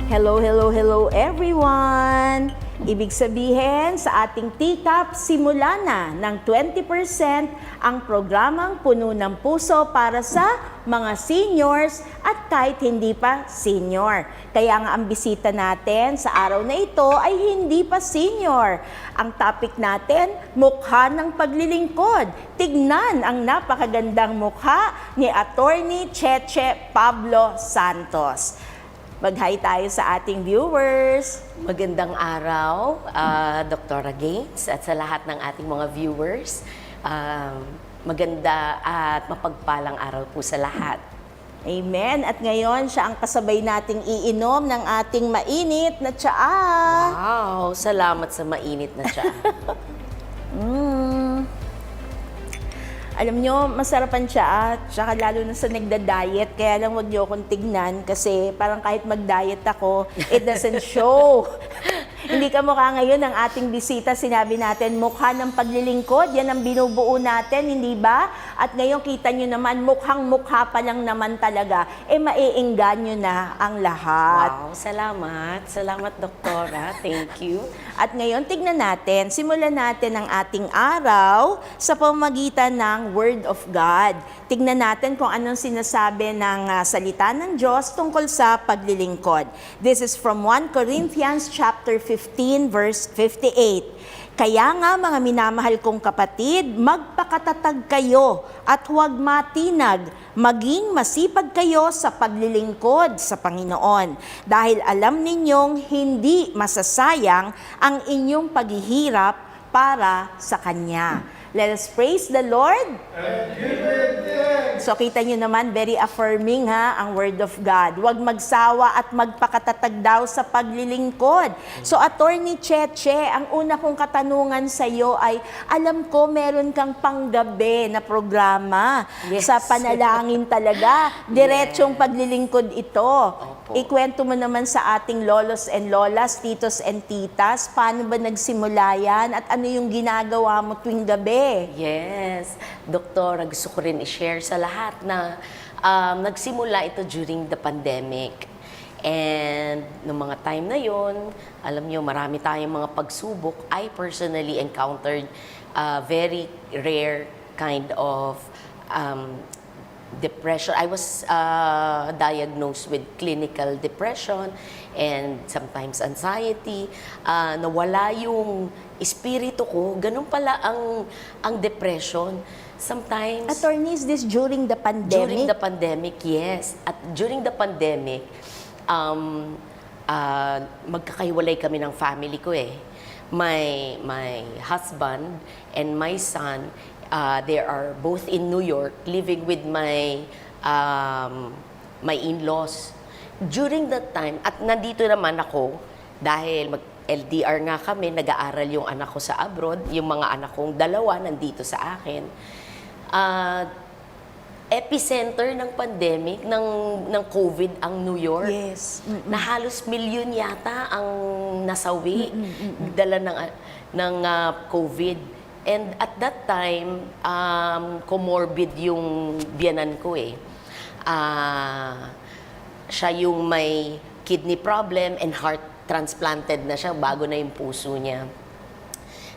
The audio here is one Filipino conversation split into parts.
Hello, hello, hello everyone! Ibig sabihin, sa ating TCAP, simula na ng 20% ang programang Puno ng Puso para sa mga seniors at kahit hindi pa senior. Kaya nga ang bisita natin sa araw na ito ay hindi pa senior. Ang topic natin, mukha ng paglilingkod. Tignan ang napakagandang mukha ni Attorney Cheche Pablo Santos. Mag-hi tayo sa ating viewers. Magandang araw, Dr. Gaines, at sa lahat ng ating mga viewers. Maganda at mapagpalang araw po sa lahat. Amen. At ngayon, siya ang kasabay nating iinom ng ating mainit na tsaa. Wow, salamat sa mainit na tsaa. Alam nyo, masarap ang tsaa, tsaka lalo na sa nagda-diet. Kaya lang wag nyo akong tignan kasi parang kahit mag-diet ako, it doesn't show. Hindi ka mukha ngayon ng ating bisita. Sinabi natin, mukha ng paglilingkod. Yan ang binubuo natin, hindi ba? At ngayon, kita nyo naman, mukhang-mukha pa lang naman talaga. Maiinggan nyo na ang lahat. Wow, salamat. Salamat, Doktora. Thank you. At ngayon, tignan natin, simulan natin ang ating araw sa pamamagitan ng Word of God. Tignan natin kung anong sinasabi ng salita ng Diyos tungkol sa paglilingkod. This is from 1 Corinthians chapter 15, verse 58. Kaya nga mga minamahal kong kapatid, magpakatatag kayo at huwag matinag, maging masipag kayo sa paglilingkod sa Panginoon. Dahil alam ninyong hindi masasayang ang inyong paghihirap para sa Kanya. Let us praise the Lord. So kita nyo naman, very affirming ang Word of God. Huwag magsawa at magpakatatag daw sa paglilingkod. So Attorney Cheche, ang una kong katanungan sa iyo ay, alam ko meron kang panggabi na programa. Yes. Sa panalangin talaga. Diretsong paglilingkod ito. Opo. Ikwento mo naman sa ating lolos and lolas, titos and titas, paano ba nagsimula yan at ano yung ginagawa mo tuwing gabi? Yes. Doktora, gusto ko rin i-share sa lahat na nagsimula ito during the pandemic. And noong mga time na yon, alam nyo, marami tayong mga pagsubok. I personally encountered a very rare kind of depression. I was diagnosed with clinical depression and sometimes anxiety. Nawala yung espiritu ko. Ganun pala ang depression. Sometimes... Attorney, is this during the pandemic? During the pandemic, yes. At during the pandemic, magkakahiwalay kami ng family ko eh. My husband and my son, they are both in New York, living with my in-laws. During that time, at nandito naman ako, dahil LDR nga kami, nag-aaral yung anak ko sa abroad, yung mga anak kong dalawa nandito sa akin. Epicenter ng pandemic, ng COVID ang New York. Yes. Na halos milyon yata ang nasawi, dala ng COVID. And at that time, comorbid yung biyanan ko eh. Siya yung may kidney problem and heart transplanted na siya bago na yung puso niya.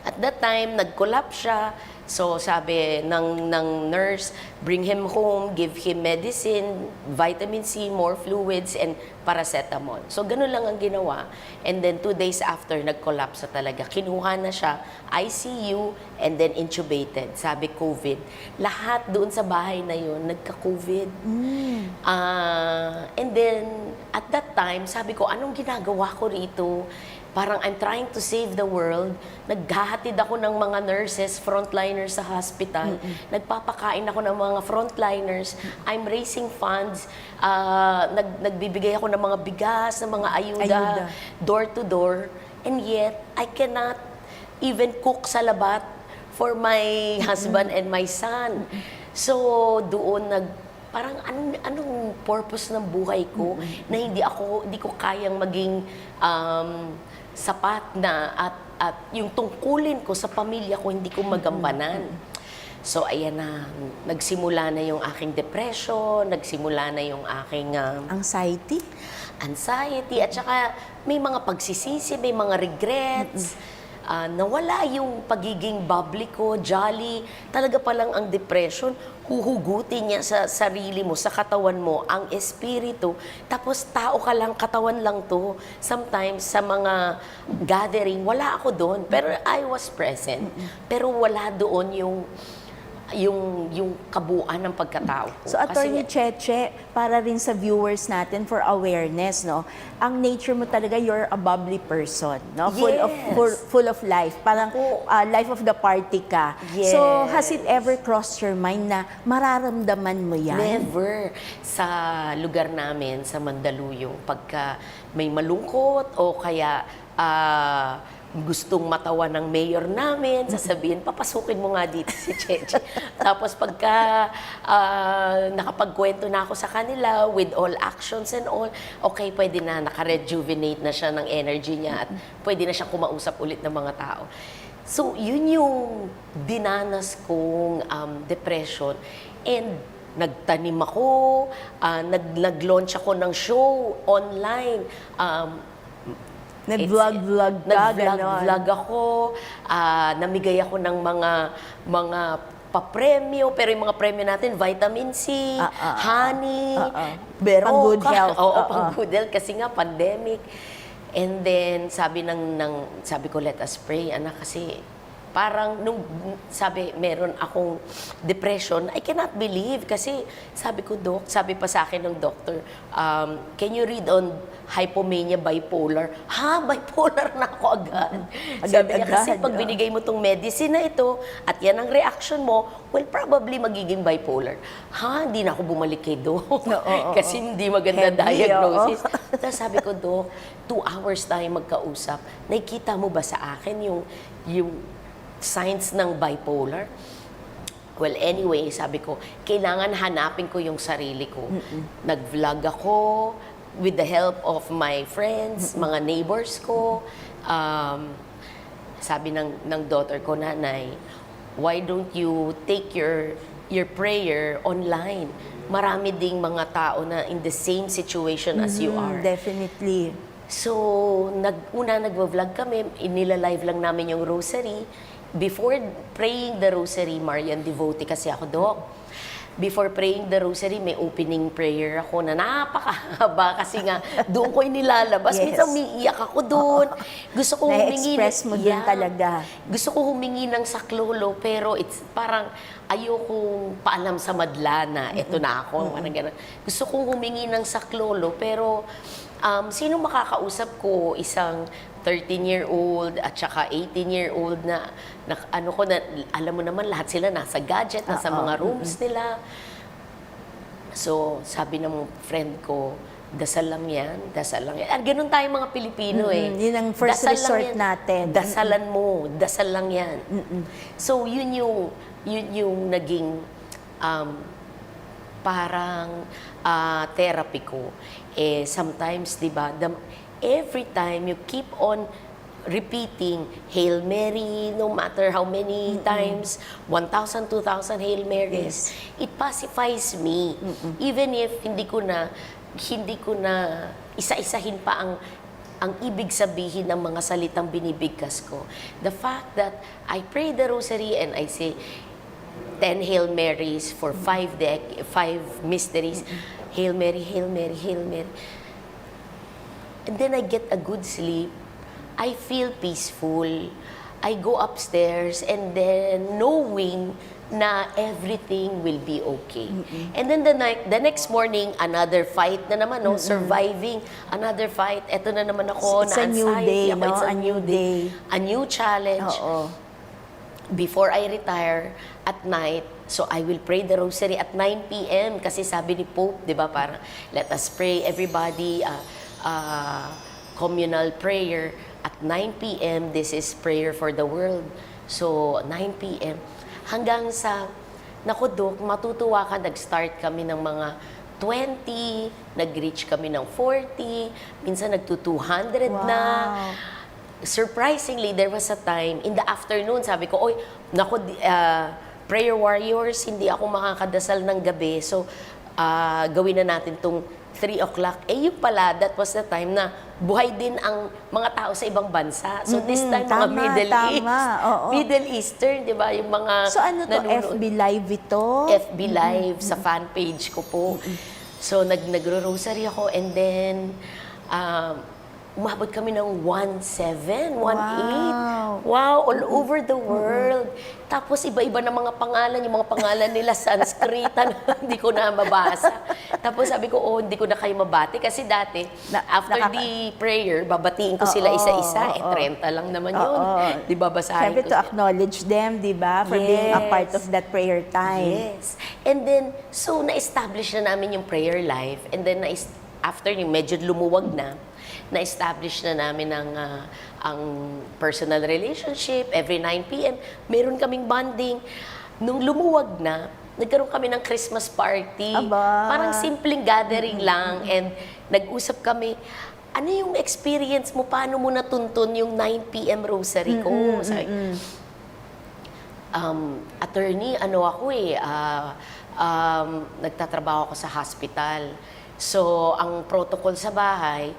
At that time, nag-collapse siya. So sabi ng nurse, bring him home, give him medicine, vitamin C, more fluids, and paracetamol. So ganun lang ang ginawa. And then 2 days after, nag-collapse na talaga. Kinuha na siya, ICU, and then intubated. Sabi COVID. Lahat doon sa bahay na yun, nagka-COVID. And then, at that time, sabi ko, anong ginagawa ko rito? Parang I'm trying to save the world. Naghahatid ako ng mga nurses, frontliners sa hospital. Nagpapakain ako ng mga frontliners. I'm raising funds. Nagbibigay ako ng mga bigas, ng mga ayuda, door to door. And yet, I cannot even cook sa labat for my husband and my son. So, doon parang anong purpose ng buhay ko na hindi ko kayang maging sapat na at yung tungkulin ko sa pamilya ko hindi ko magampanan. So, ayan na, nagsimula na yung aking depression, nagsimula na yung aking Anxiety? anxiety, at saka may mga pagsisisi, may mga regrets. Nawala yung pagiging bubbly ko, jolly. Talaga palang ang depression, huhugutin niya sa sarili mo, sa katawan mo, ang espiritu. Tapos tao ka lang, katawan lang to. Sometimes sa mga gathering, wala ako doon. Pero I was present. Pero wala doon yung kabuuan ng pagkatao ko. So, Attorney Cheche, para rin sa viewers natin for awareness, no? Ang nature mo talaga, you're a bubbly person, no? Yes. Full of life. Parang life of the party ka. Yes. So, has it ever crossed your mind na mararamdaman mo yan? Never. Sa lugar namin, sa Mandaluyong, pagka may malungkot o kaya gustong matawa ng mayor namin, sasabihin, papasukin mo nga dito si Cheche. Tapos pagka nakapagkwento na ako sa kanila with all actions and all, okay, pwede na, nakarejuvenate na siya ng energy niya at pwede na siyang kumausap ulit ng mga tao. So, yun yung dinanas kong depression. And nagtanim ako, nag-launch ako ng show online. Nag-vlog ka, ganon. Nag-vlog ako, namigay ako ng mga papremyo, pero yung mga premyo natin, vitamin C, honey, Pang good health. Oo, pang good health, kasi nga pandemic. And then, sabi ko, let us pray, anak, kasi parang sabi, meron akong depression, I cannot believe kasi sabi ko, Doc, sabi pa sa akin ng doctor, can you read on hypomania bipolar? Ha? Bipolar na ako agad. Sabi niya, kasi pag binigay mo tong medicine na ito at yan ang reaction mo, well, probably magiging bipolar. Ha? Hindi na ako bumalik kay Doc. Kasi hindi maganda diagnosis. Tapos sabi ko, Doc, 2 hours tayo magkausap. Nakikita mo ba sa akin yung signs ng bipolar? Well, anyway, sabi ko, kailangan hanapin ko yung sarili ko. Nag-vlog ako with the help of my friends, mga neighbors ko. Sabi ng daughter ko, Nanay, why don't you take your prayer online? Marami ding mga tao na in the same situation as you are. Definitely. So, nag-vlog kami, inilalive lang namin yung rosary. Before praying the rosary, Marian devotee kasi ako, Doc. Before praying the rosary, may opening prayer ako na napakahaba kasi nga doon ko inilalabas. Yes. Minsan umiiyak ako doon. Gusto ko humingi. Na-express mo doon talaga. Gusto ko humingi ng saklolo, pero it's parang ayokong paalam sa madla na eto na ako. Parang ganun. Gusto kong humingi ng saklolo, pero sino makakausap ko? Isang 13-year-old at saka 18-year-old na alam mo naman lahat sila nasa gadget, nasa mga rooms nila. So, sabi ng friend ko, dasal lang yan, dasal lang yan. At ganun tayo mga Pilipino eh. Yun ang first Dasal lang resort yan. natin. Dasalan mo, dasal lang yan. So, yun yung naging parang therapy ko. Sometimes, di ba, every time you keep on repeating Hail Mary, no matter how many times, 1,000, 2,000 Hail Marys, it pacifies me. Even if hindi ko na isa-isahin pa ang ibig sabihin ng mga salitang binibigkas ko. The fact that I pray the rosary and I say 10 Hail Marys for 5 mysteries. Hail Mary, Hail Mary, Hail Mary. And then I get a good sleep. I feel peaceful. I go upstairs and then knowing na everything will be okay. And then the next morning, another fight na naman, no? Surviving, another fight. Eto na naman ako, It's a new day, no? It's a new day. A new challenge. Oo. Before I retire at night, so I will pray the rosary at 9 p.m. Kasi sabi ni Pope, di ba, parang let us pray everybody, communal prayer. At 9 p.m., this is prayer for the world. So, 9 p.m. Hanggang sa, naku Dok, matutuwa ka, nag-start kami ng mga 20, nag-reach kami ng 40, minsan nagto-200 na. Surprisingly, there was a time, in the afternoon, sabi ko, oy, naku, prayer warriors, hindi ako makakadasal ng gabi. So, gawin na natin tong 3 o'clock. Eh, yung pala, that was the time na buhay din ang mga tao sa ibang bansa. So, this time, mga tama, Middle tama. East. Oo. Middle Eastern, di ba? Yung mga So ano to, nanonood. FB Live ito? FB Live sa fan page ko po. So, nagro-rosary ako and then, umabot kami ng 1.7, 1.8. Wow, all over the world. Tapos iba-iba na mga pangalan, yung mga pangalan nila Sanskrit, hindi ko na mabasa. Tapos sabi ko, hindi ko na kayo mabati. Kasi dati, after the prayer, babatiin ko sila isa-isa. 30 lang naman yun. Di ba, basahin Siyempre ko to sila. acknowledge them, di ba? For being a part of that prayer time. Yes. And then, so na-establish na namin yung prayer life. And then, after yung medyo lumuwag na-establish na namin ang personal relationship. Every 9 p.m., meron kaming bonding. Nung lumuwag na, nagkaroon kami ng Christmas party. Aba. Parang simpleng gathering lang. And nag-usap kami, ano yung experience mo? Paano mo natuntun yung 9 p.m. rosary ko? Sabi, attorney, ano ako nagtatrabaho ako sa hospital. So, ang protocol sa bahay,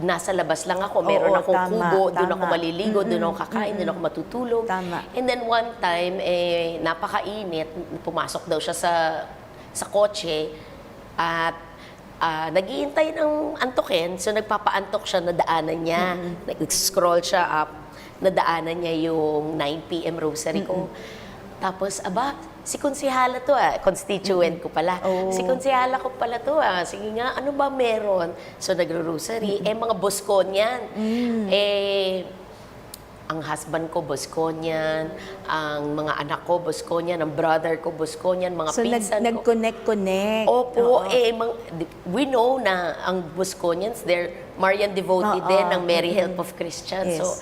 nasa labas lang ako. Meron Oo, akong tama, kubo, doon tama. ako maliligo, doon ako kakain, doon ako matutulog. Tama. And then one time, napakainit, pumasok daw siya sa kotse at nag-iintay ng antukin, so nagpapaantok siya, nadaanan niya. Nag-scroll siya up, nadaanan niya yung 9 p.m. rosary ko. Tapos, si konsihala to constituent ko pala. Si konsihala ko pala to sige nga, ano ba meron? So, nagro-rosary. Mga Bosconian. Ang husband ko, Bosconian. Ang mga anak ko, Bosconian. Ang brother ko, Bosconian. Mga So pinsan ko. nag-connect-connect. Opo, we know na ang Bosconians, they're Marian devotee din ng Mary Help of Christians. Yes. So,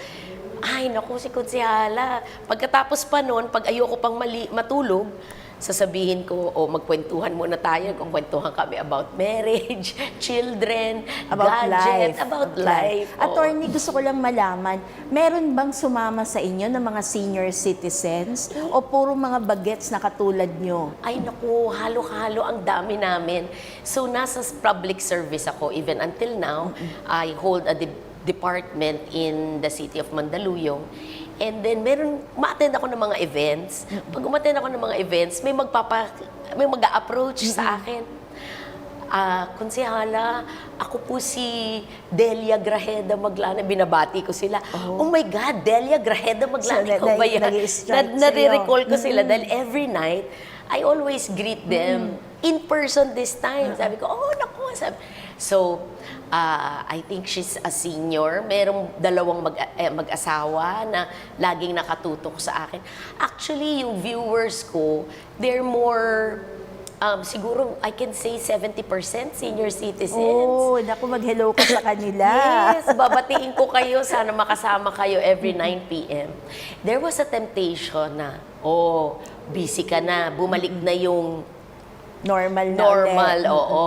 ay, naku, si Konsihala. Pagkatapos pa noon, pag ayoko pang matulog, sasabihin ko, magkwentuhan muna tayo. Kwentuhan kami about marriage, children, About gadget, life. about life. Oo. Attorney, gusto ko lang malaman, meron bang sumama sa inyo ng mga senior citizens o puro mga bagets na katulad nyo? Ay naku, halo-halo ang dami namin. So nasa public service ako even until now. I hold a department in the city of Mandaluyong. And then ma-attend ako ng mga events. Pag umattend ako ng mga events, may mag-a-approach sa akin. Konsehala, ako po si Delia Grajeda Maglana. Binabati ko sila. Oh my God, Delia Grajeda Maglana. So, Ikaw ba yan? nag-i-strike Nare-recall ko sila dahil every night, I always greet them in person this time. Sabi ko, naku. So, I think she's a senior. Merong dalawang mag-asawa na laging nakatutok sa akin. Actually, yung viewers ko, they're more, siguro, I can say 70% senior citizens. Oh, naku, mag-hello ka sa kanila. Yes, babatiin ko kayo. Sana makasama kayo every 9 p.m. There was a temptation na, busy ka na, bumalik na yung Normal na normal, ulit. oo.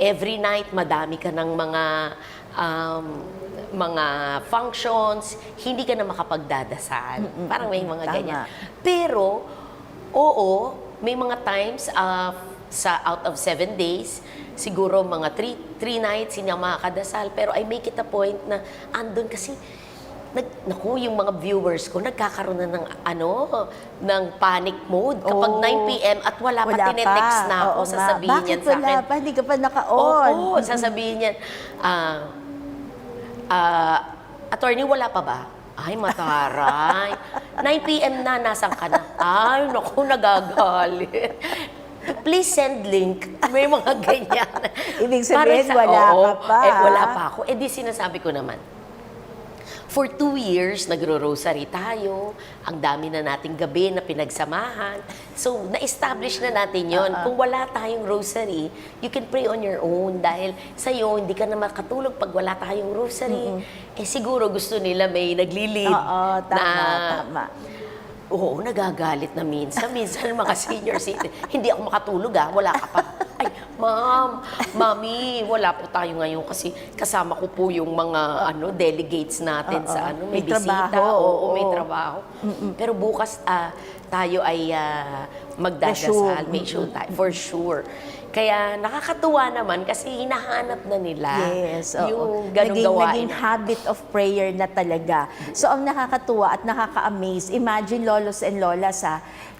Every night, madami ka ng mga functions, hindi ka na makapagdadasal. Parang may mga Tama. ganyan. Pero, may mga times sa out of 7 days, siguro mga 3 nights hindi ako makakadasal. Pero I make it a point na andun kasi, yung mga viewers ko, nagkakaroon na ng panic mode. Kapag 9 p.m. at wala pa tinetext na ako, sasabihin niyan sa akin. Bakit wala pa? Hindi ka pa naka-on. Opo, sasabihin niyan, attorney, wala pa ba? Ay, mataray. 9 p.m. na, nasan ka na? Ay, naku, nagagalit. Please send link. May mga ganyan. Ibig sabihin, wala ka pa. Wala pa ako. Di sinasabi ko naman. For 2 years, nagro-rosary tayo. Ang dami na nating gabi na pinagsamahan. So, na-establish na natin yon. Kung wala tayong rosary, you can pray on your own. Dahil sa'yo, hindi ka na makatulog pag wala tayong rosary. Siguro gusto nila may nagli-lead. Tama. Oo, nagagalit na minsan. Minsan mga senior citizen, hindi ako makatulog wala ka pa. Ay, ma'am, mami, wala po tayo ngayon kasi kasama ko po yung mga delegates natin sa may May bisita. trabaho, Oo, oo. may trabaho. Pero bukas tayo ay magdadasal. Resume. May show tayo, for sure. Kaya nakakatuwa naman kasi hinahanap na nila Yes, oo. yung ganong gawain. Naging habit of prayer na talaga. So, ang nakakatuwa at nakaka-amaze, imagine lolos and lolas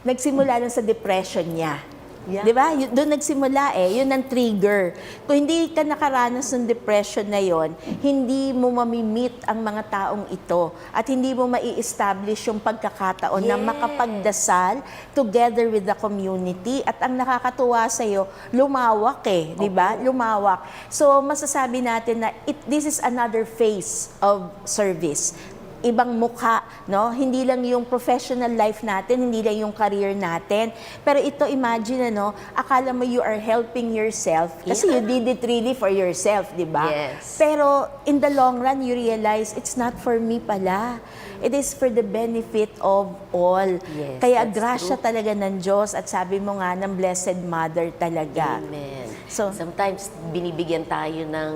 nagsimula lang sa depression niya. Yeah. Di ba? Doon nagsimula yun ang trigger. Kung hindi ka nakaranas ng depression na yon, hindi mo mamimit ang mga taong ito at hindi mo mai-establish yung pagkakataon na Yes. makapagdasal together with the community. At ang nakakatuwa sa'yo, lumawak di ba? Lumawak. So, masasabi natin na this is another phase of service. Ibang mukha, no? Hindi lang yung professional life natin, hindi lang yung career natin. Pero ito, imagine, akala mo you are helping yourself kasi you did it really for yourself, di ba? Yes. Pero in the long run, you realize it's not for me pala. It is for the benefit of all. Yes, Kaya that's grasya true. talaga ng Diyos at sabi mo nga ng Blessed Mother talaga. Amen. So- Sometimes binibigyan tayo ng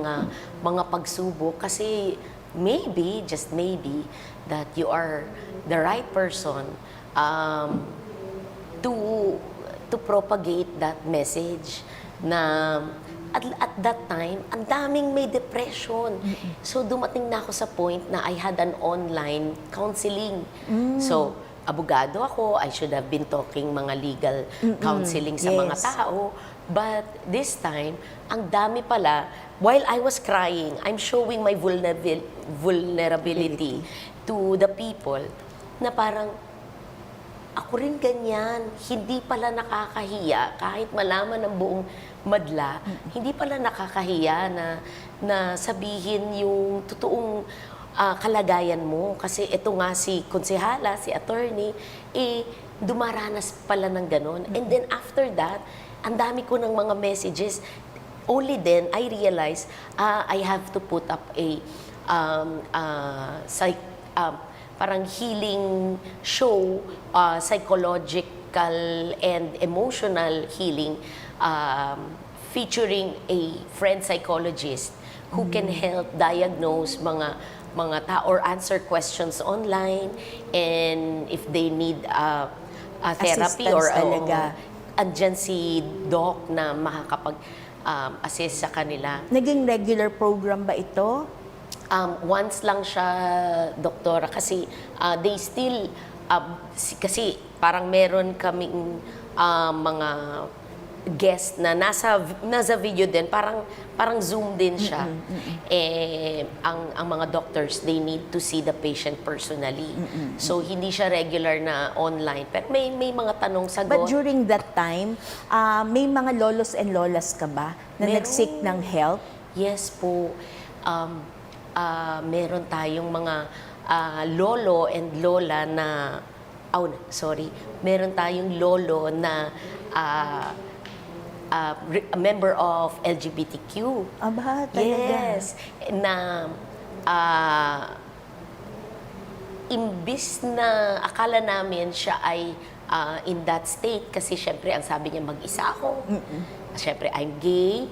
mga pagsubok kasi maybe, just maybe, that you are the right person to propagate that message na at that time, ang daming may depression. So dumating na ako sa point na I had an online counseling. So, abogado ako, I should have been talking mga legal counseling sa mga Yes. tao. But this time, ang dami pala, while I was crying, I'm showing my vulnerability to the people na parang, ako rin ganyan, hindi pala nakakahiya, kahit malaman ng buong madla, hindi pala nakakahiya na sabihin yung totoong kalagayan mo. Kasi ito nga si konsehala, si attorney, dumaranas pala ng ganon. And then after that, ang dami ko ng mga messages. Only then, I realized I have to put up a parang healing show, psychological and emotional healing, featuring a friend psychologist who can help diagnose mga tao or answer questions online, and if they need therapy Assistance or talaga. andyan si doc na makakapag-assist sa kanila. Naging regular program ba ito? Once lang siya, doktora, kasi they still, kasi parang meron kaming mga guest na nasa video din, parang Zoom din siya. Ang mga doctors, they need to see the patient personally. So, hindi siya regular na online. Pero may mga tanong-sagot. But during that time, may mga lolos and lolas ka ba na Meron. nag-seek ng help? Yes po. Meron tayong mga lolo and lola na, meron tayong lolo na a member of LGBTQ. Aba, talaga. Yes. Na imbis na akala namin siya ay in that state, kasi syempre ang sabi niya, mag-isa ako. Syempre, I'm gay,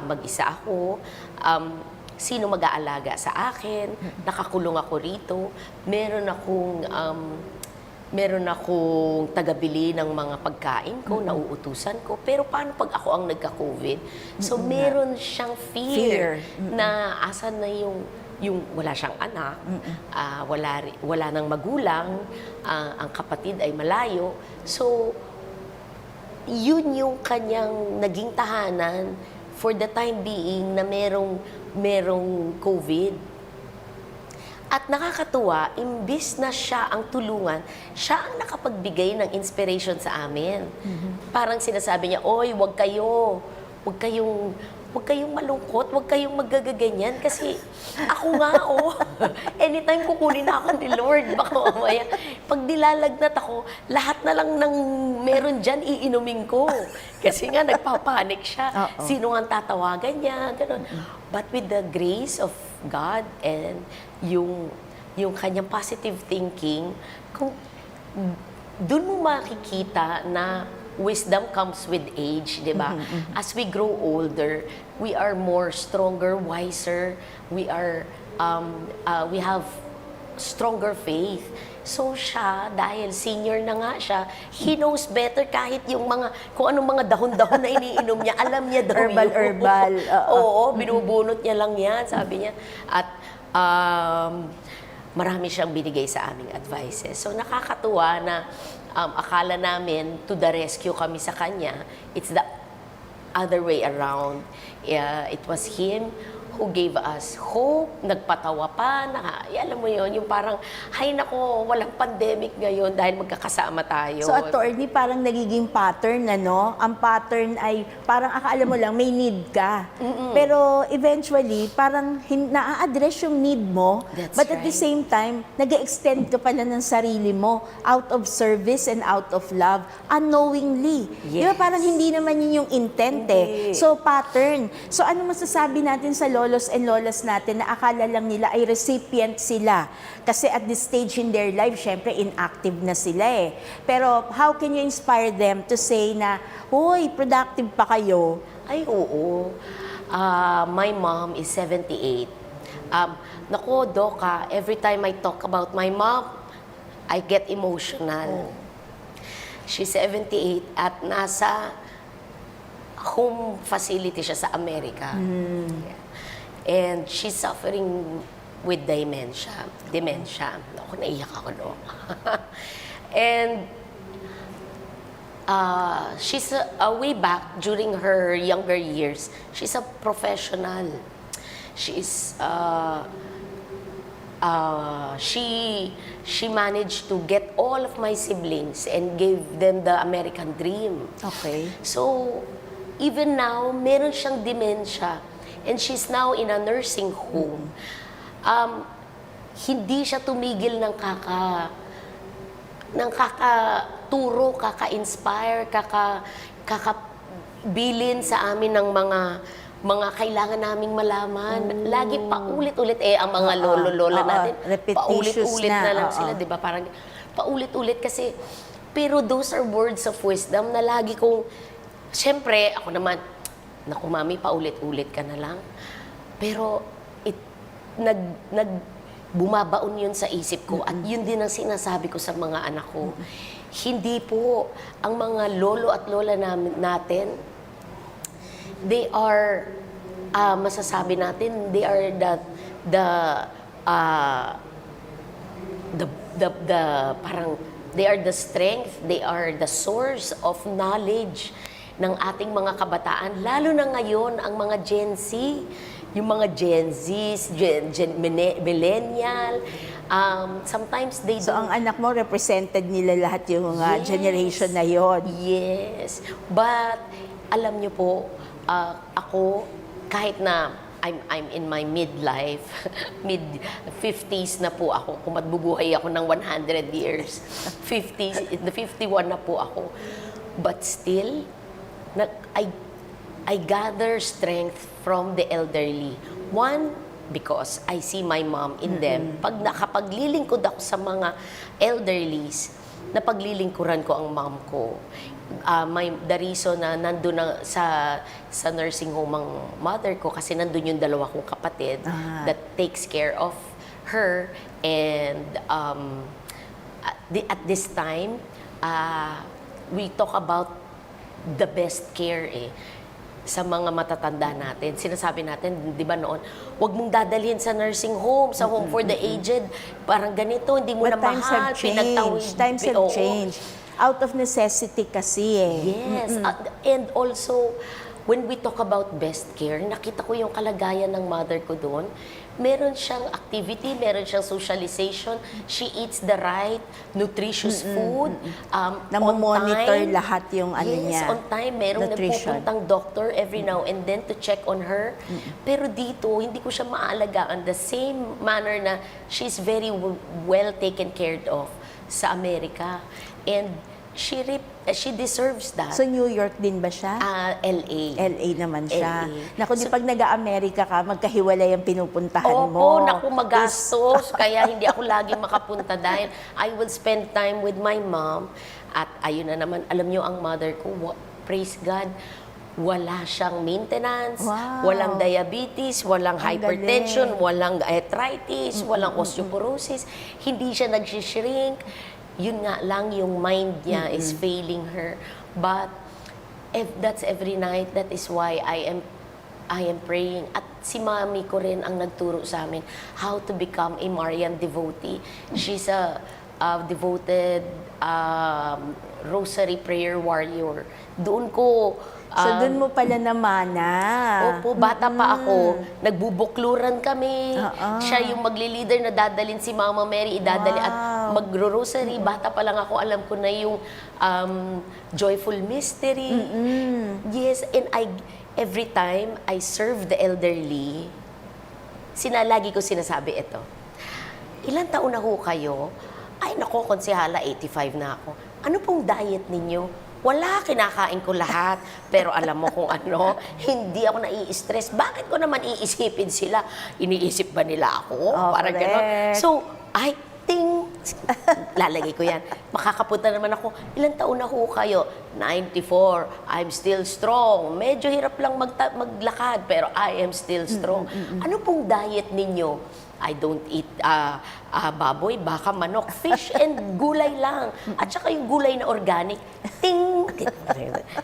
mag-isa ako. Sino mag-aalaga sa akin? Nakakulong ako rito. Meron akong tagabili ng mga pagkain ko, nauutusan ko. Pero paano pag ako ang nagka-COVID? So, meron siyang fear na asan na yung wala siyang anak, wala nang magulang, ang kapatid ay malayo. So, yun yung kanyang naging tahanan for the time being na merong COVID. At nakakatuwa, imbis na siya ang tulungan, siya ang nakapagbigay ng inspiration sa amin. Parang sinasabi niya, oy, wag kayong malungkot, wag kayong magagaganyan kasi ako nga, anytime kukunin ako ni Lord, baka mamaya, pag nilalagnat ako, lahat na lang ng meron dyan, iinumin ko. Kasi nga, nagpapanik siya. Sino nga tatawagan niya, gano'n. But with the grace of God and yung kanyang positive thinking, kung doon mo makikita na wisdom comes with age, di ba? As we grow older, we are more stronger, wiser. We have stronger faith. So siya, dahil senior na nga siya, he knows better kahit yung kung anong mga dahon-dahon na iniinom niya, alam niya daw Herbal. Oo, binubunot niya lang yan, sabi niya. At marami siyang binigay sa aming advices. So nakakatuwa na akala namin to the rescue kami sa kanya. It's the other way around. It was him who gave us hope, nagpatawa pa, alam mo yon, yung parang, hay nako, walang pandemic ngayon dahil magkakasama tayo. So, attorney, parang nagiging pattern, ano? Ang pattern ay parang akala mo lang may need ka. Pero eventually, parang na-address yung need mo. That's But at the right. same time, nag-extend ka pala ng sarili mo out of service and out of love, unknowingly. Di ba Yes. parang hindi naman yun yung intent eh. So, pattern. So, ano masasabi natin sa lolos and lolas natin na akala lang nila ay recipient sila? Kasi at this stage in their life, syempre inactive na sila eh. Pero how can you inspire them to say na, "Hoy, productive pa kayo"? Ay, oo. My mom is 78. Nako, Doka, every time I talk about my mom, I get emotional. She's 78 at nasa home facility siya sa Amerika. Yeah. And she's suffering with dementia. Ako, naiyak ako doon. And she's way back during her younger years, she's a professional. She managed to get all of my siblings and gave them the American dream. Okay. So, even now, meron siyang dementia. And she's now in a nursing home. Hindi siya tumigil ng kakaturo, kaka-inspire, kakabilin sa amin ng mga kailangan naming malaman. Lagi paulit-ulit ang mga lolo-lola natin. Repetitious Paulit-ulit na, na lang oo. sila, 'di ba? Parang paulit-ulit kasi pero those are words of wisdom na lagi kong siyempre ako naman, naku mami, paulit-ulit ka na lang. Pero bumabaon yun sa isip ko at yun din ang sinasabi ko sa mga anak ko. Hindi po ang mga lolo at lola natin, they are, masasabi natin, they are parang, they are the strength, they are the source of knowledge ng ating mga kabataan, lalo na ngayon ang mga Gen Z, yung mga Gen Zs, millennial, sometimes they So, don't... ang anak mo, represented nila lahat yung Yes. generation na yon. Yes. But, alam niyo po, ako, kahit na I'm in my midlife, mid-50s na po ako, kung magbubuhay ako ng 100 years, 50s, 51 na po ako. But still, I gather strength from the elderly. One, because I see my mom in them. Pag nakapaglilingkod ako sa mga elderlies, napaglilingkuran ko ang mom ko. The reason na nandun na sa nursing home ang mother ko, kasi nandun yung dalawa kong kapatid that takes care of her. And at this time, we talk about the best care sa mga matatanda natin. Sinasabi natin, di ba noon, huwag mong dadalhin sa nursing home, sa home for the aged. Parang ganito, hindi mo But na times mahal. have changed. Times have Oo. changed. Out of necessity kasi eh. Yes. And also, when we talk about best care, nakita ko yung kalagayan ng mother ko doon. Meron siyang activity, meron siyang socialization. She eats the right, nutritious food. Namomonitor on time. lahat yung ano niya. Yes, on time. Merong Nutrition. nagpupuntang doctor every now and then to check on her. Pero dito, hindi ko siya maalagaan the same manner na she's very well taken care of sa Amerika. And she deserves that. So New York din ba siya? LA. LA naman siya. LA. Naku, di pag nag-Amerika ka, magkahiwalay ang pinupuntahan Opo, mo. naku, magastos. Kaya hindi ako lagi makapunta dahil I will spend time with my mom. At ayun na naman, alam niyo ang mother ko, praise God, wala siyang maintenance, Wow. walang diabetes, walang Ang hypertension, galing. walang arthritis, walang osteoporosis, hindi siya nagsishrink. Yun nga lang, yung mind niya is failing her. But that's every night. That is why I am praying. At si mami ko rin ang nagturo sa amin how to become a Marian devotee. She's a devoted rosary prayer warrior. Doon ko So dun mo pala namana. Opo, bata pa ako, nagbubukluran kami. Siya yung magli-leader na dadalin si Mama Mary, idadali at magro-rosary. Bata pa lang ako, alam ko na yung joyful mystery. Yes, and every time I serve the elderly, lagi ko sinasabi ito. Ilan taon na ho kayo? Ay, nako, konsehala, 85 na ako. Ano pong diet ninyo? Wala, kinakain ko lahat. Pero alam mo kung ano, hindi ako nai-stress. Bakit ko naman iisipin sila? Iniisip ba nila ako? Parang gano'n. So, ting! Lalagay ko yan. Makakapunta naman ako, ilang taon na ho kayo? 94. I'm still strong. Medyo hirap lang maglakad, pero I am still strong. Ano pong diet ninyo? I don't eat baboy, baka manok, fish and gulay lang. At saka yung gulay na organic, ting!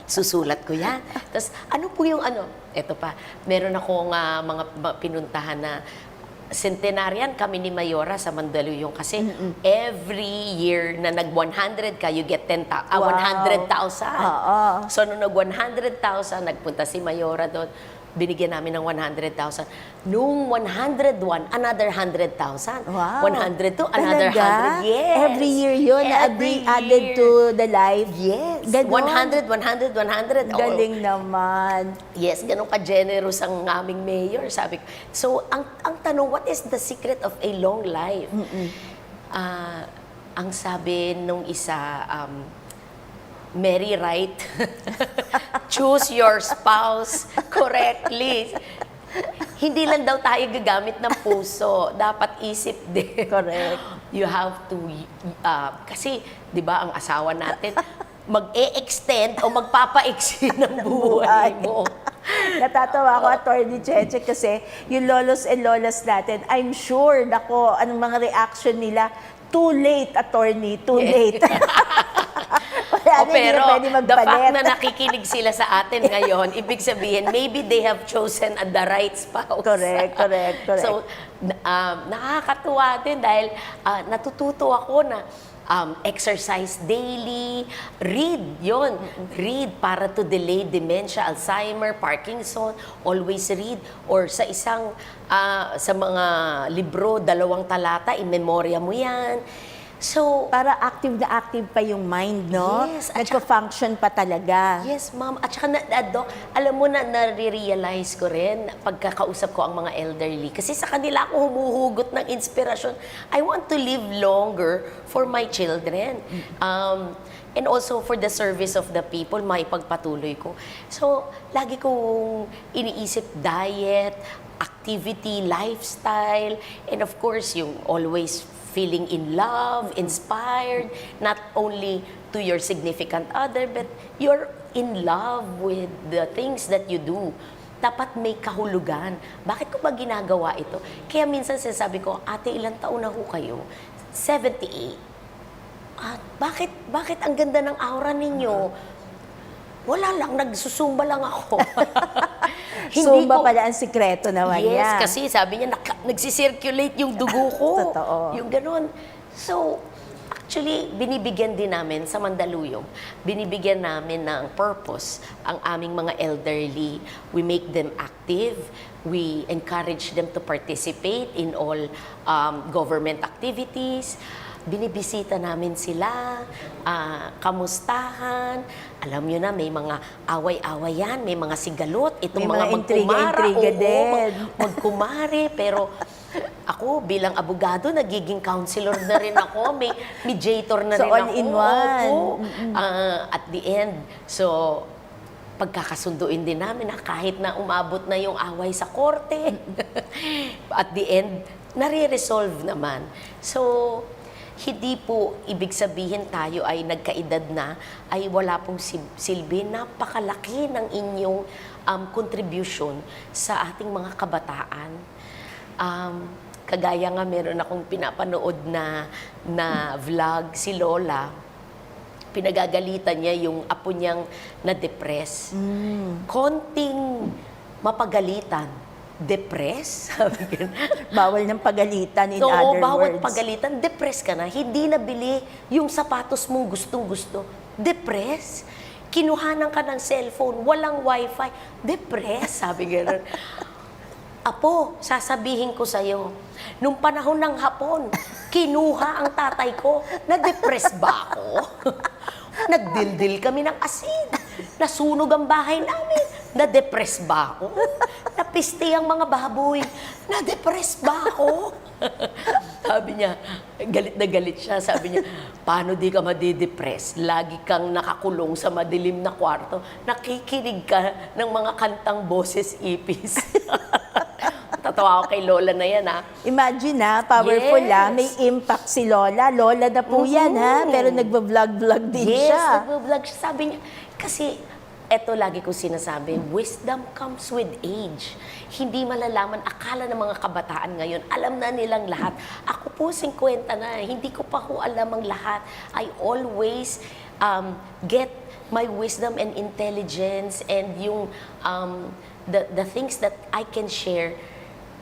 Susulat ko yan. Tapos ano po yung eto pa, meron akong mga pinuntahan na centenarian kami ni Mayora sa Mandaluyong kasi every year na nag-100 ka, you get 100,000. So, nung nag-100,000, nagpunta si Mayora doon, binigyan namin ng 100,000. Nung 101, another 100,000. Wow. 102, another 100. Yes. Every year yun, added to the life. Yes. Ganon. 100. Galing naman. Yes, ganun ka-generous ang aming mayor, sabi ko. So, ang tanong, what is the secret of a long life? Ang sabi nung isa, Mary Wright, choose your spouse correctly. Hindi lang daw tayo gagamit ng puso, dapat isip din. Correct. You have to, kasi, di ba, ang asawa natin, mag-e-extend o magpapa-extend ng buhay mo. Natatawa ako, Attorney Cheche, kasi yung lolos and lolas natin, I'm sure, nako, anong mga reaction nila, too late, attorney, too late. Pero the fact na nakikinig sila sa atin ngayon, ibig sabihin, maybe they have chosen the right spouse. Correct. So, nakakatuwa din dahil natututo ako na exercise daily, read, read para to delay dementia, Alzheimer, Parkinson, always read. Or sa sa mga libro, 2 talata, in-memorya mo yan. So, para active na active pa yung mind, no? Yes, Nagpa-function pa talaga. yes, ma'am. At saka, Doc, alam mo na, nare-realize ko rin pagkakausap ko ang mga elderly. Kasi sa kanila ako humuhugot ng inspirasyon. I want to live longer for my children. And also for the service of the people, maipagpatuloy ko. So, lagi kong iniisip diet, activity, lifestyle, and of course, yung always feeling in love, inspired, not only to your significant other, but you're in love with the things that you do. Dapat may kahulugan. Bakit ko ba ginagawa ito? Kaya minsan sinasabi ko, ate, ilang taon na ho kayo? 78. Bakit ang ganda ng aura ninyo? Wala lang, nagsusumba lang ako. Zumba pala ang sikreto naman Yes, niya. kasi sabi niya, nagsisirculate yung dugo ko. Totoo. Yung ganon. So, actually, binibigyan din namin sa Mandaluyong, binibigyan namin ng purpose ang aming mga elderly. We make them active. We encourage them to participate in all government activities. Binibisita namin sila, kamustahan. Alam nyo na, may mga away-awayan, may mga sigalot, itong May mga mga intriga magkumara. din. Magkumare, pero ako ako bilang abogado, nagiging counselor na rin ako, may mediator na So, rin all ako. in one. Opo. At the end, so pagkakasunduin din namin na kahit na umabot na yung away sa korte, at the end, nare-resolve naman. So, hindi po ibig sabihin tayo ay nagkaedad na, ay wala pong silbi. Napakalaki ng inyong contribution sa ating mga kabataan. Kagaya nga meron akong pinapanood na vlog, si Lola, pinagagalitan niya yung apo niyang na-depress. Konting mapagalitan, depress? Sabi ko. Bawal ng pagalitan in So, other bawat words. pagalitan, depress ka na. Hindi nabili yung sapatos mong gustong-gusto. Depress? Kinuhanan ka ng cellphone, walang wifi. Depress? Sabi gano'n. Apo, sasabihin ko sa'yo, nung panahon ng hapon, kinuha ang tatay ko. Na-depress ba ako? Nagdildil kami ng asin. Nasunog ang bahay namin. Na-depress ba ako? Napiste ang mga baboy. Na-depress ba ako? Sabi niya, galit na galit siya. Sabi niya, paano di ka madidepress? Lagi kang nakakulong sa madilim na kwarto. Nakikinig ka ng mga kantang boses ipis. Tatawa ako kay Lola na yan, ha? Imagine powerful Yes. may impact si Lola. Lola na po yan pero nagbablog-vlog din Yes, siya. nagbablog siya. Sabi niya, kasi eto lagi ko sinasabi, wisdom comes with age. Hindi malalaman, akala ng mga kabataan ngayon, alam na nilang lahat. Ako po, 50 na, hindi ko pa ho alam ang lahat. I always get my wisdom and intelligence and yung the things that I can share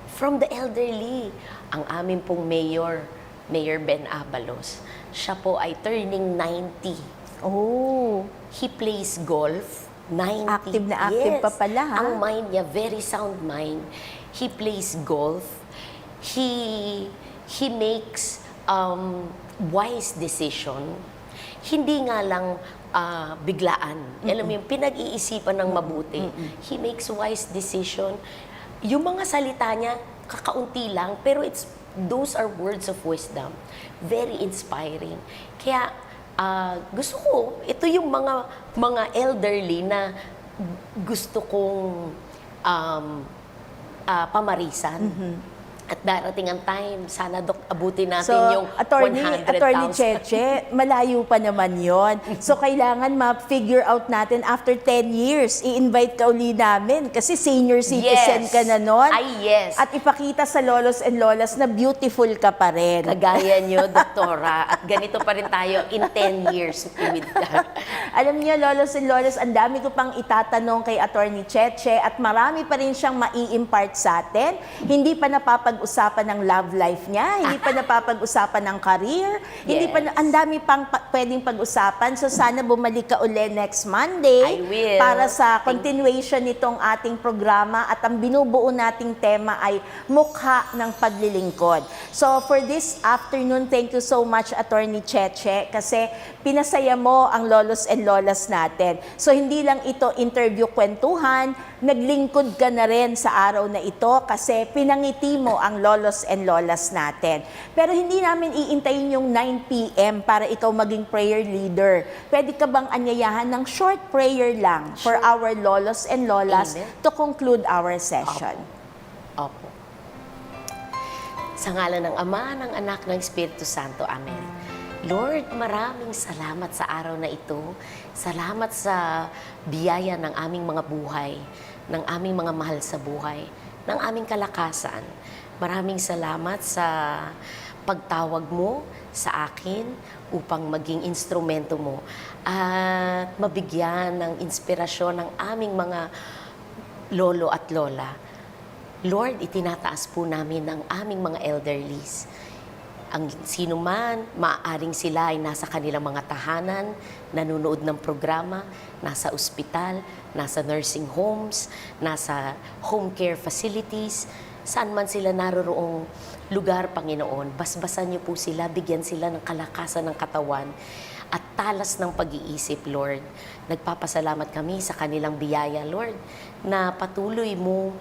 from the elderly. Ang amin pong Mayor Ben Abalos, siya po ay turning 90. Oh, He plays golf. 90. Active na active Yes. pa pala, ha? Ang mind niya, very sound mind. He plays golf. He makes wise decision. Hindi nga lang biglaan. Alam mo yung pinag-iisipan ng mabuti. He makes wise decision. Yung mga salita niya, kakaunti lang, pero those are words of wisdom. Very inspiring. Kaya, gusto ko, ito yung mga elderly na gusto kong pamarisan. At darating ang time, sana abutin natin yung Attorney 100,000. Cheche, malayo pa naman yon. So, kailangan ma-figure out natin after 10 years, i-invite ka uli namin kasi senior citizen Yes. ka na nun. Ay, yes. At ipakita sa lolos and lolas na beautiful ka pa rin. Kagaya nyo, Doktora. At ganito pa rin tayo in 10 years with that. Alam niyo, lolos and lolas, ang dami ko pang itatanong kay Attorney Cheche at marami pa rin siyang mai-impart sa atin. Hindi pa napapag-usapan ng love life niya, hindi pa napapag-usapan ng career, hindi pa, Yes. ang dami pang pwedeng pag-usapan. So sana bumalik ka uli next Monday I will. para sa continuation nitong ating programa at ang binubuo nating tema ay mukha ng paglilingkod. So for this afternoon, thank you so much Attorney Cheche kasi pinasaya mo ang lolos and lolas natin. So hindi lang ito interview kwentuhan, naglingkod ka na rin sa araw na ito kasi pinangiti mo ang lolos and lolas natin. Pero hindi namin iintayin yung 9 p.m. para ikaw maging prayer leader. Pwede ka bang anyayahan ng short prayer lang for our lolos and lolas Amen. to conclude our session? Opo. Sa ngalan ng Ama, ng Anak, ng Espiritu Santo. Amen. Lord, maraming salamat sa araw na ito. Salamat sa biyaya ng aming mga buhay, ng aming mga mahal sa buhay, ng aming kalakasan. Maraming salamat sa pagtawag mo sa akin upang maging instrumento mo at mabigyan ng inspirasyon ng aming mga lolo at lola. Lord, itinataas po namin ang aming mga elderlies. Ang sino man, maaaring sila ay nasa kanilang mga tahanan, nanonood ng programa, nasa ospital, nasa nursing homes, nasa home care facilities, saan man sila naroroong lugar, Panginoon. Basbasan niyo po sila, bigyan sila ng kalakasan ng katawan at talas ng pag-iisip, Lord. Nagpapasalamat kami sa kanilang biyaya, Lord, na patuloy mo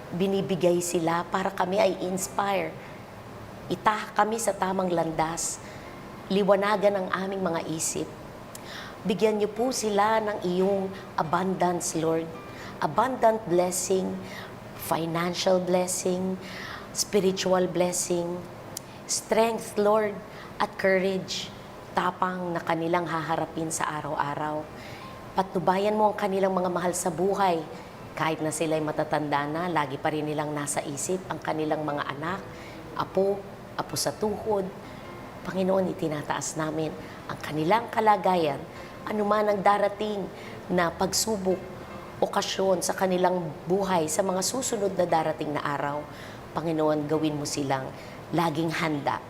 binibigay sila para kami ay inspire Itahak kami sa tamang landas. Liwanagan ang aming mga isip. Bigyan niyo po sila ng iyong abundance, Lord. Abundant blessing, financial blessing, spiritual blessing, strength, Lord, at courage, tapang na kanilang haharapin sa araw-araw. Patnubayan mo ang kanilang mga mahal sa buhay. Kahit na sila'y matatanda na, lagi pa rin nilang nasa isip ang kanilang mga anak, apo sa tuhod. Panginoon, itinataas namin ang kanilang kalagayan, anuman ang darating na pagsubok, okasyon sa kanilang buhay sa mga susunod na darating na araw. Panginoon, gawin mo silang laging handa,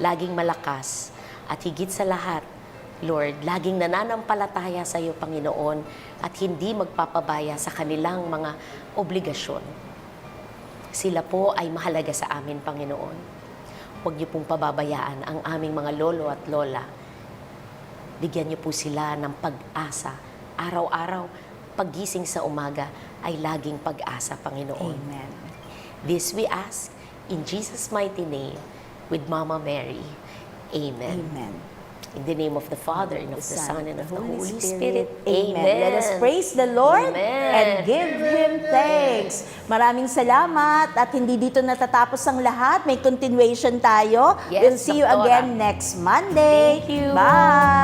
laging malakas, at higit sa lahat, Lord, laging nananampalataya sa iyo, Panginoon, at hindi magpapabaya sa kanilang mga obligasyon. Sila po ay mahalaga sa amin, Panginoon. Huwag niyo pong pababayaan ang aming mga lolo at lola. Bigyan niyo po sila ng pag-asa. Araw-araw, paggising sa umaga ay laging pag-asa, Panginoon. Amen. This we ask in Jesus' mighty name with Mama Mary. Amen. Amen. In the name of the Father, and of the Son, and of the Holy Spirit. Amen. Let us praise the Lord Amen. and give Him thanks. Maraming salamat at hindi dito natatapos ang lahat. May continuation tayo. Yes, We'll see you Doktora. again next Monday. Thank you. Bye!